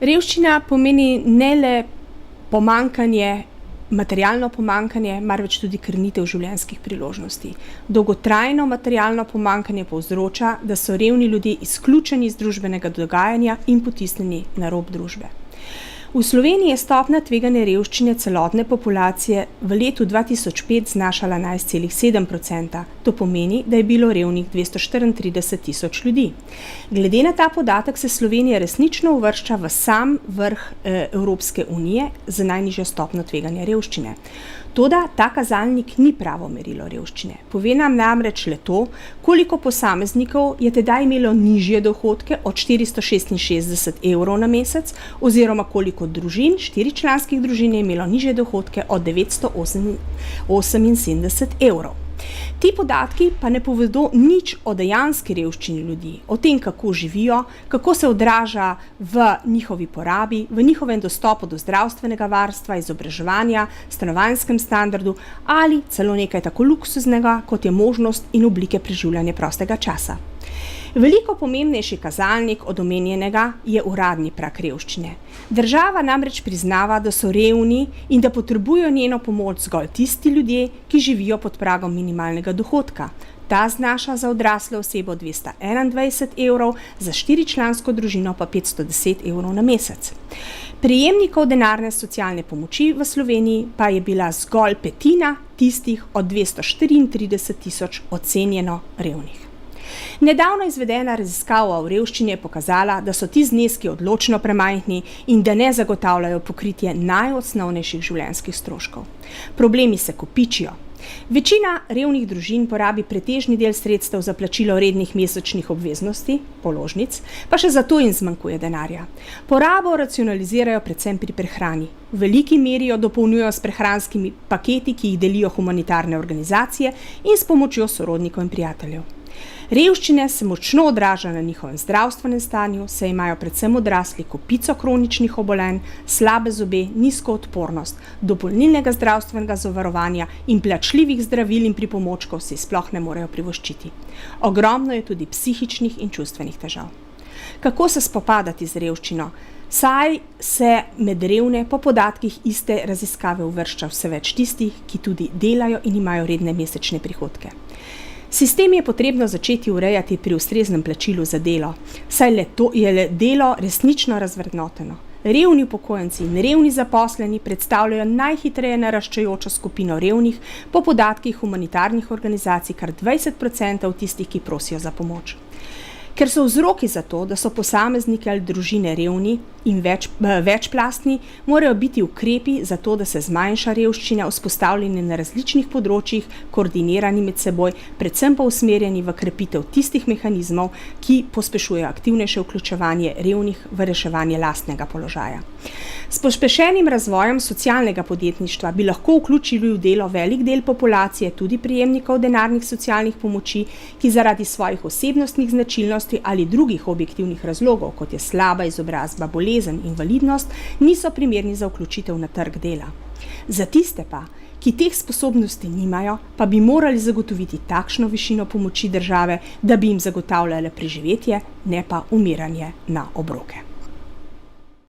Revščina pomeni ne le pomanjkanje, materialno pomanjkanje, marveč tudi krnitev življenjskih priložnosti. Dolgotrajno materialno pomanjkanje povzroča, da so revni ljudje izključeni iz družbenega dogajanja in potisnjeni na rob družbe. V Sloveniji je stopnja tveganja revščine celotne populacije v letu 2005 znašala 11,7%. To pomeni, da je bilo revnih 234 tisoč ljudi. Glede na ta podatek se Slovenija resnično uvršča v sam vrh Evropske unije z najnižjo stopnjo tveganja revščine. Toda ta kazalnik ni pravo merilo revščine. Pove nam namreč le to, koliko posameznikov je tedaj imelo nižje dohodke od 466 evrov na mesec, oziroma koliko družin, štiričlanskih družin je imelo nižje dohodke od 978 evrov. Ti podatki pa ne povedo nič o dejanski revščini ljudi, o tem, kako živijo, kako se odraža v njihovi porabi, v njihovem dostopu do zdravstvenega varstva, izobraževanja, stanovanjskem standardu ali celo nekaj tako luksuznega, kot je možnost in oblike preživljanja prostega časa. Veliko pomembnejši kazalnik od omenjenega je uradni prag revščine. Država namreč priznava, da so revni in da potrebujejo njeno pomoč zgolj tisti ljudje, ki živijo pod pragom minimalnega dohodka. Ta znaša za odrasle osebo 221 evrov, za štiričlansko družino pa 510 evrov na mesec. Prejemnikov denarne socialne pomoči v Sloveniji pa je bila zgolj petina tistih od 234 tisoč ocenjeno revnih. Nedavno izvedena raziskava o revščini je pokazala, da so ti zneski odločno premajhni in da ne zagotavljajo pokritje najosnovnejših življenjskih stroškov. Problemi se kopičijo. Večina revnih družin porabi pretežni del sredstev za plačilo rednih mesečnih obveznosti, položnic, pa še zato jim zmanjkuje denarja. Porabo racionalizirajo predvsem pri prehrani. V veliki meri jo dopolnjujejo s prehranskimi paketi, ki jih delijo humanitarne organizacije in s pomočjo sorodnikov in prijateljev. Revščine se močno odraža na njihovem zdravstvenem stanju, saj imajo predvsem odrasli kopico kroničnih obolenj, slabe zobe, nizko odpornost, dopolnilnega zdravstvenega zavarovanja in plačljivih zdravil in pripomočkov si sploh ne morejo privoščiti. Ogromno je tudi psihičnih in čustvenih težav. Kako se spopadati z revščino? Saj se med revne po podatkih iste raziskave uvršča vse več tistih, ki tudi delajo in imajo redne mesečne prihodke. Sistem je potrebno začeti urejati pri ustreznem plačilu za delo, saj je delo resnično razvrednoteno. Revni upokojenci in revni zaposleni predstavljajo najhitreje naraščajočo skupino revnih, po podatkih humanitarnih organizacij kar 20% tistih, ki prosijo za pomoč. Ker so vzroki za to, da so posamezniki ali družine revni in večplastni, morajo biti ukrepi za to, da se zmanjša revščina, vzpostavljeni na različnih področjih, koordinirani med seboj, predvsem pa usmerjeni v krepitev tistih mehanizmov, ki pospešujejo aktivnejše vključevanje revnih v reševanje lastnega položaja. S pospešenim razvojem socialnega podjetništva bi lahko vključili v delo velik del populacije, tudi prejemnikov denarnih socialnih pomoči, ki zaradi svojih osebnostnih značilnosti ali drugih objektivnih razlogov, kot je slaba izobrazba, bolezen, invalidnost, niso primerni za vključitev na trg dela. Za tiste pa, ki teh sposobnosti nimajo, pa bi morali zagotoviti takšno višino pomoči države, da bi jim zagotavljale preživetje, ne pa umiranje na obroke.